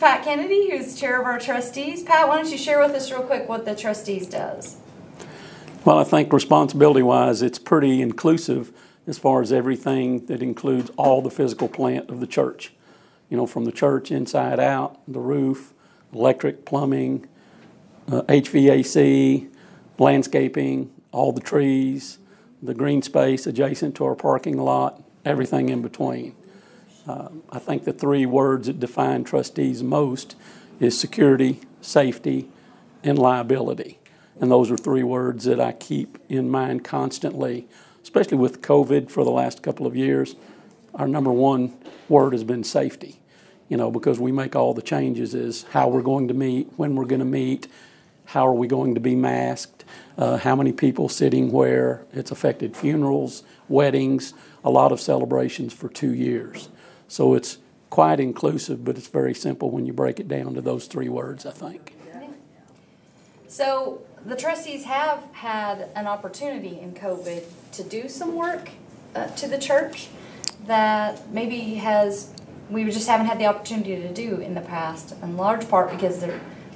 Pat Kennedy, who's chair of our trustees. Pat, why don't you share with us real quick what the trustees does? Well, I think responsibility-wise, it's pretty inclusive as far as everything that includes all the physical plant of the church. You know, from the church inside out, the roof, electric, plumbing, HVAC, landscaping, all the trees, the green space adjacent to our parking lot, everything in between. I think the three words that define trustees most is security, safety, and liability. And those are three words that I keep in mind constantly, especially with COVID for the last couple of years. Our number one word has been safety, you know, because we make all the changes is how we're going to meet, when we're going to meet, how are we going to be masked, how many people sitting where. It's affected funerals, weddings, a lot of celebrations for 2 years. So it's quite inclusive, but it's very simple when you break it down to those three words, I think. So the trustees have had an opportunity in COVID to do some work to the church that maybe we just haven't had the opportunity to do in the past, in large part because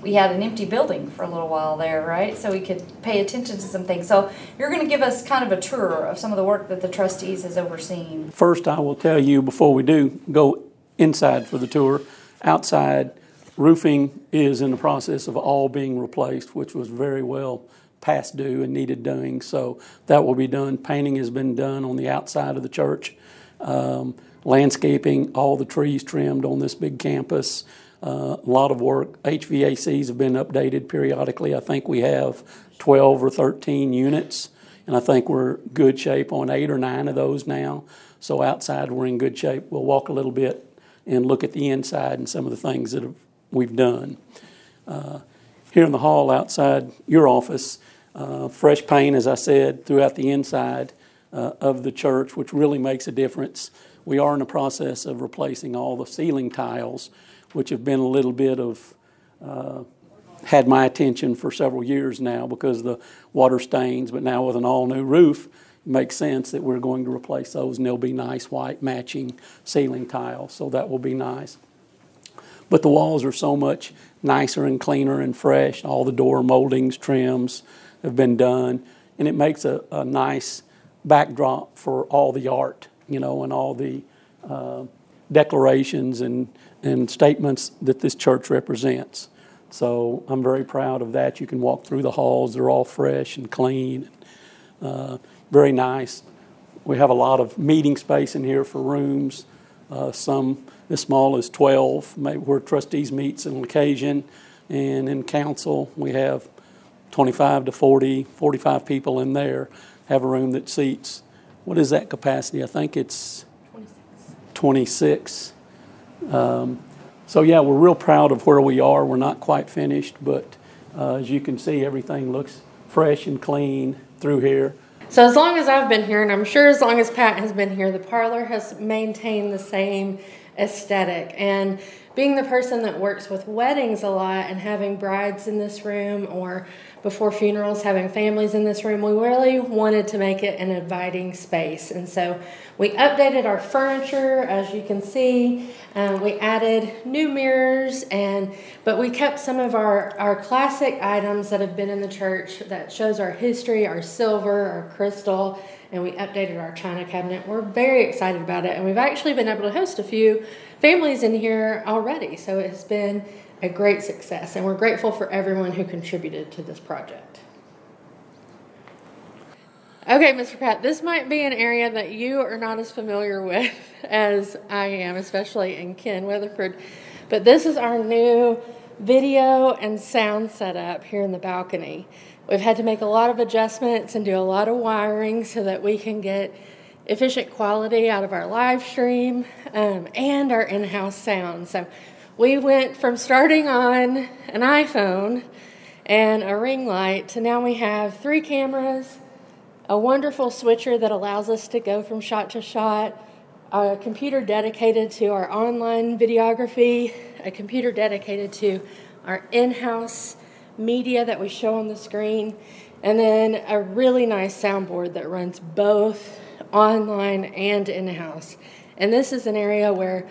we had an empty building for a little while there, right? So we could pay attention to some things. So you're going to give us kind of a tour of some of the work that the trustees has overseen. First, I will tell you before we do go inside for the tour, outside roofing is in the process of all being replaced, which was very well past due and needed doing. So that will be done. Painting has been done on the outside of the church. Landscaping, all the trees trimmed on this big campus. A lot of work. HVACs have been updated periodically. I think we have 12 or 13 units, and I think we're good shape on 8 or 9 of those now. So outside we're in good shape. We'll walk a little bit and look at the inside and some of the things that we've done. Here in the hall outside your office, fresh paint, as I said, throughout the inside of the church, which really makes a difference. We are in the process of replacing all the ceiling tiles, which have been a little bit of, had my attention for several years now because of the water stains, but now with an all-new roof, it makes sense that we're going to replace those, and they'll be nice white matching ceiling tiles, so that will be nice. But the walls are so much nicer and cleaner and fresh. All the door moldings, trims have been done, and it makes a nice backdrop for all the art, you know, and all the declarations and statements that this church represents. So I'm very proud of that. You can walk through the halls. They're all fresh and clean. Very nice. We have a lot of meeting space in here for rooms, some as small as 12, maybe where trustees meets on occasion. And in council, we have 25 to 40, 45 people in there, have a room that seats, what is that capacity? I think it's 26. So yeah, we're real proud of where we are. We're not quite finished, but as you can see, everything looks fresh and clean through here. So as long as I've been here, and I'm sure as long as Pat has been here, the parlor has maintained the same aesthetic. And being the person that works with weddings a lot and having brides in this room, or before funerals having families in this room, we really wanted to make it an inviting space. And so we updated our furniture, as you can see. We added new mirrors, but we kept some of our classic items that have been in the church that shows our history, our silver, our crystal, and we updated our china cabinet. We're very excited about it, and we've actually been able to host a few families in here already, so it's been a great success, and we're grateful for everyone who contributed to this project. Okay, Mr. Pat, this might be an area that you are not as familiar with as I am, especially in Ken Weatherford, but this is our new video and sound setup here in the balcony. We've had to make a lot of adjustments and do a lot of wiring so that we can get efficient quality out of our live stream and our in-house sound. So we went from starting on an iPhone and a ring light to now we have 3 cameras, a wonderful switcher that allows us to go from shot to shot, a computer dedicated to our online videography, a computer dedicated to our in-house media that we show on the screen, and then a really nice soundboard that runs both online and in-house. And this is an area where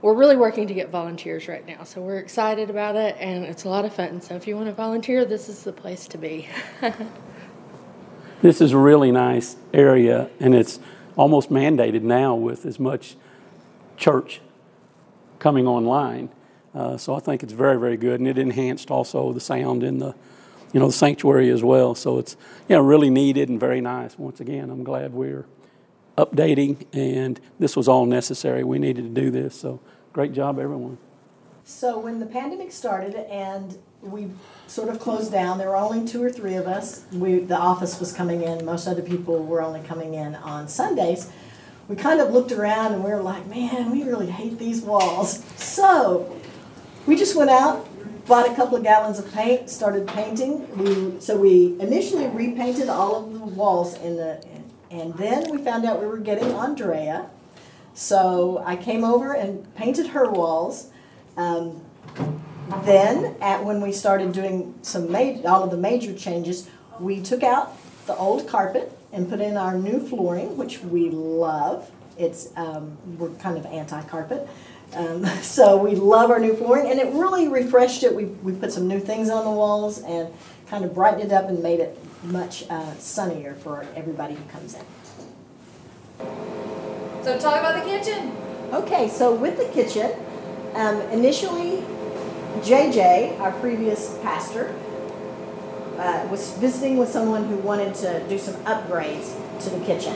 we're really working to get volunteers right now. So we're excited about it, and it's a lot of fun. So if you want to volunteer, this is the place to be. This is a really nice area, and it's almost mandated now with as much church coming online. So I think it's very, very good, and it enhanced also the sound in the, the sanctuary as well. So it's, really needed and very nice. Once again, I'm glad we're updating, and this was all necessary. We needed to do this, so great job, everyone. So when the pandemic started and we sort of closed down, there were only 2 or 3 of us. The office was coming in. Most other people were only coming in on Sundays. We kind of looked around and we were like, man, we really hate these walls. So we just went out, bought a couple of gallons of paint, started painting. We initially repainted all of the walls and then we found out we were getting Andrea. So I came over and painted her walls. Then, when we started doing all of the major changes, we took out the old carpet and put in our new flooring, which we love. We're kind of anti-carpet. So we love our new flooring, and it really refreshed it. We put some new things on the walls and kind of brightened it up and made it much sunnier for everybody who comes in. So talk about the kitchen. Okay, so with the kitchen, initially JJ, our previous pastor, was visiting with someone who wanted to do some upgrades to the kitchen.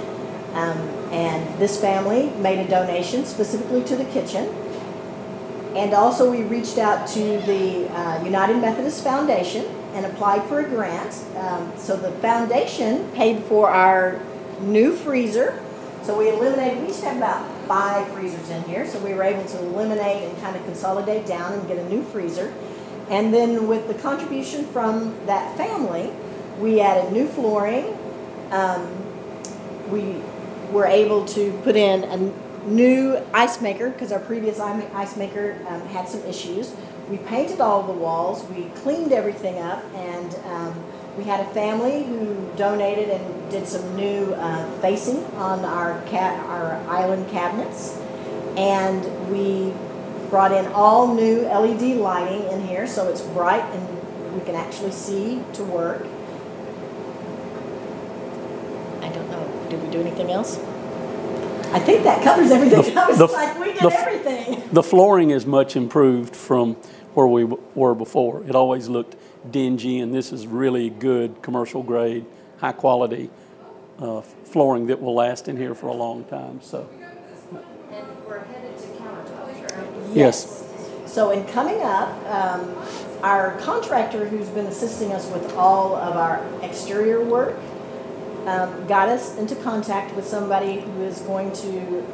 And this family made a donation specifically to the kitchen. And also we reached out to the United Methodist Foundation and applied for a grant. So the foundation paid for our new freezer. So we used to have about 5 freezers in here, so we were able to eliminate and kind of consolidate down and get a new freezer. And then with the contribution from that family, we added new flooring. We were able to put in a new ice maker because our previous ice maker had some issues. We painted all the walls, we cleaned everything up, and we had a family who donated and did some new facing on our island cabinets. And we brought in all new LED lighting in here so it's bright and we can actually see to work. I don't know, did we do anything else? I think that covers everything. I was like, we did everything. The flooring is much improved from where we were before. It always looked dingy, and this is really good commercial grade, high quality flooring that will last in here for a long time. So, And we're headed to countertops, right? yes. So in coming up, our contractor who's been assisting us with all of our exterior work got us into contact with somebody who is going to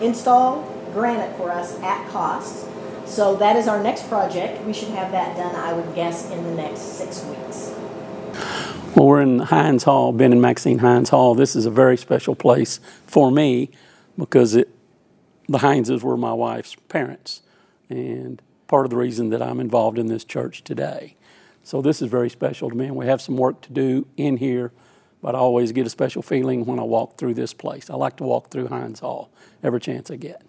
install granite for us at cost. So that is our next project. We should have that done, I would guess, in the next 6 weeks. Well, we're in Hines Hall, Ben and Maxine Hines Hall. This is a very special place for me because the Hineses were my wife's parents, and part of the reason that I'm involved in this church today. So this is very special to me, and we have some work to do in here, but I always get a special feeling when I walk through this place. I like to walk through Hines Hall every chance I get.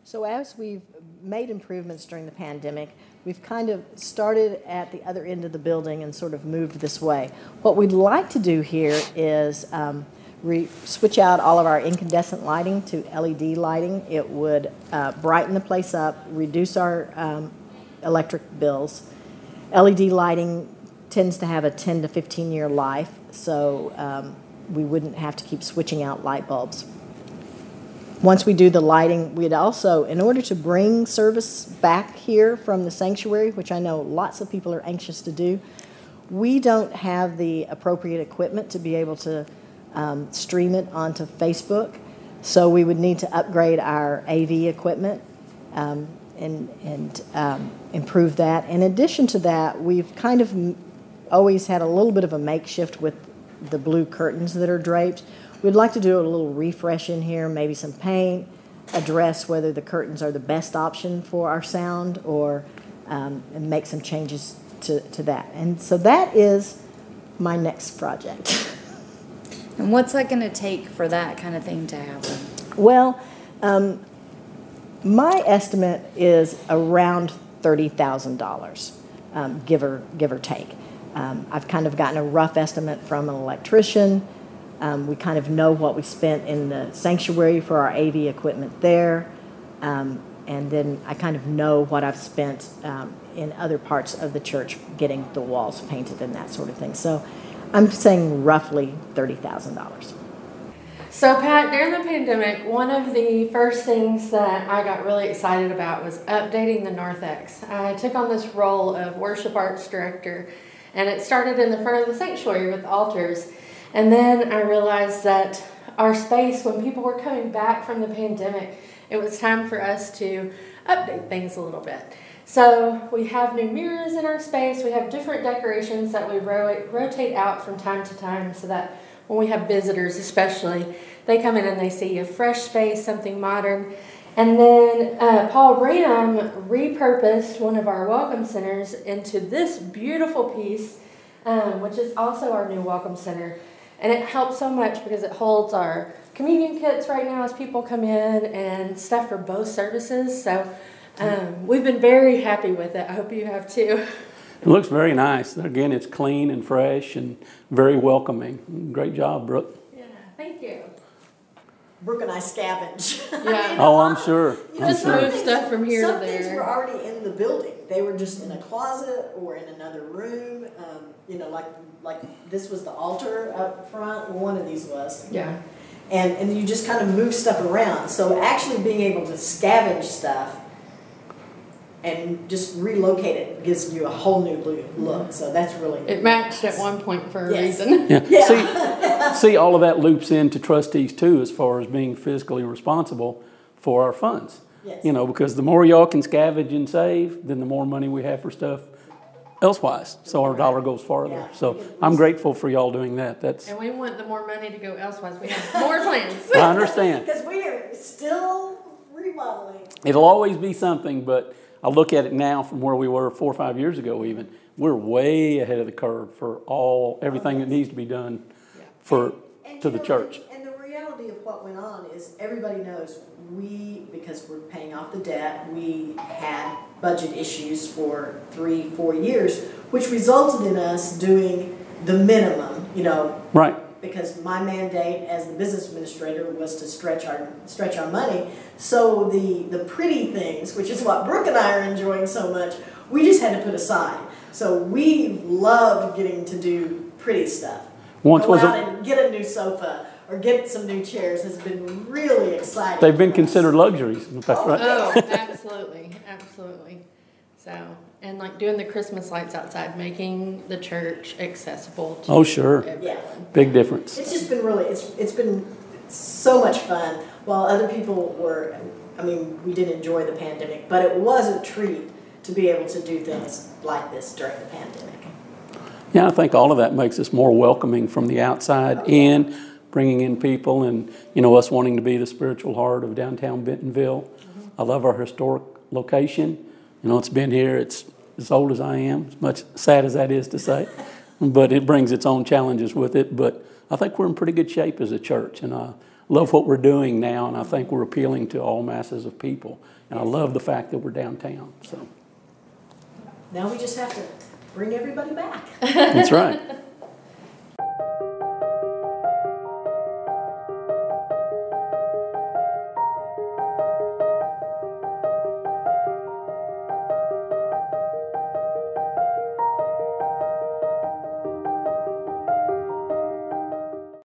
So as we've made improvements during the pandemic, we've kind of started at the other end of the building and sort of moved this way. What we'd like to do here is switch out all of our incandescent lighting to LED lighting. It would brighten the place up, reduce our electric bills. LED lighting tends to have a 10 to 15 year life, so we wouldn't have to keep switching out light bulbs. Once we do the lighting, we'd also, in order to bring service back here from the sanctuary, which I know lots of people are anxious to do, we don't have the appropriate equipment to be able to stream it onto Facebook. So we would need to upgrade our AV equipment and improve that. In addition to that, we've kind of always had a little bit of a makeshift with the blue curtains that are draped. We'd like to do a little refresh in here, maybe some paint, address whether the curtains are the best option for our sound, or and make some changes to that. And so that is my next project. And what's that going to take for that kind of thing to happen? Well, My estimate is around $30,000, give or take. I've kind of gotten a rough estimate from an electrician. We kind of know what we spent in the sanctuary for our AV equipment there. And then I kind of know what I've spent in other parts of the church getting the walls painted and that sort of thing. So I'm saying roughly $30,000. So Pat, during the pandemic, one of the first things that I got really excited about was updating the narthex. I took on this role of worship arts director, and it started in the front of the sanctuary with altars. And then I realized that our space, when people were coming back from the pandemic, it was time for us to update things a little bit. So we have new mirrors in our space. We have different decorations that we rotate out from time to time so that when we have visitors especially, they come in and they see a fresh space, something modern. And then Paul Ram repurposed one of our welcome centers into this beautiful piece, which is also our new welcome center. And it helps so much because it holds our communion kits right now as people come in and stuff for both services. So we've been very happy with it. I hope you have too. It looks very nice. Again, it's clean and fresh and very welcoming. Great job, Brooke. Yeah, thank you. Brooke and I scavenge. Yeah. Oh, I'm sure. Just move stuff from here to Some things there. were already in the building. They were just in a closet or in another room. Like this was the altar up front. One of these was. Yeah. And you just kind of move stuff around. So actually being able to scavenge stuff and just relocate it gives you a whole new look. So that's really It matched at one point for a Yes. reason. Yeah. Yeah. See, all of that loops into trustees too, as far as being fiscally responsible for our funds. Yes. You know, because the more y'all can scavenge and save, then the more money we have for stuff elsewise. So our dollar goes farther. Yeah. So I'm grateful for y'all doing that. That's And we want the more money to go elsewise. We have more plans. I understand. Because we are still remodeling. It'll always be something, but I look at it now from where we were 4 or 5 years ago even. We're way ahead of the curve for everything that needs to be done to the church. And the reality of what went on is everybody knows because we're paying off the debt, we had budget issues for 3-4 years, which resulted in us doing the minimum, Right. because my mandate as the business administrator was to stretch our money. So the pretty things, which is what Brooke and I are enjoying so much, we just had to put aside. So we loved getting to do pretty stuff. Once Go was out it? and get a new sofa or get some new chairs has been really exciting. They've been for us. considered luxuries. In fact, right? Oh, absolutely. Absolutely. So, and like doing the Christmas lights outside, making the church accessible to Oh, sure. everyone. Yeah. Big difference. It's just been really, it's been so much fun. While other people we did enjoy the pandemic, but it was a treat to be able to do things like this during the pandemic. Yeah, I think all of that makes us more welcoming from the outside in, bringing in people and, us wanting to be the spiritual heart of downtown Bentonville. I love our historic location. It's been here, it's as old as I am, as much sad as that is to say, but it brings its own challenges with it. But I think we're in pretty good shape as a church, and I love what we're doing now, and I think we're appealing to all masses of people. And I love the fact that we're downtown. So Now we just have to bring everybody back. that's right.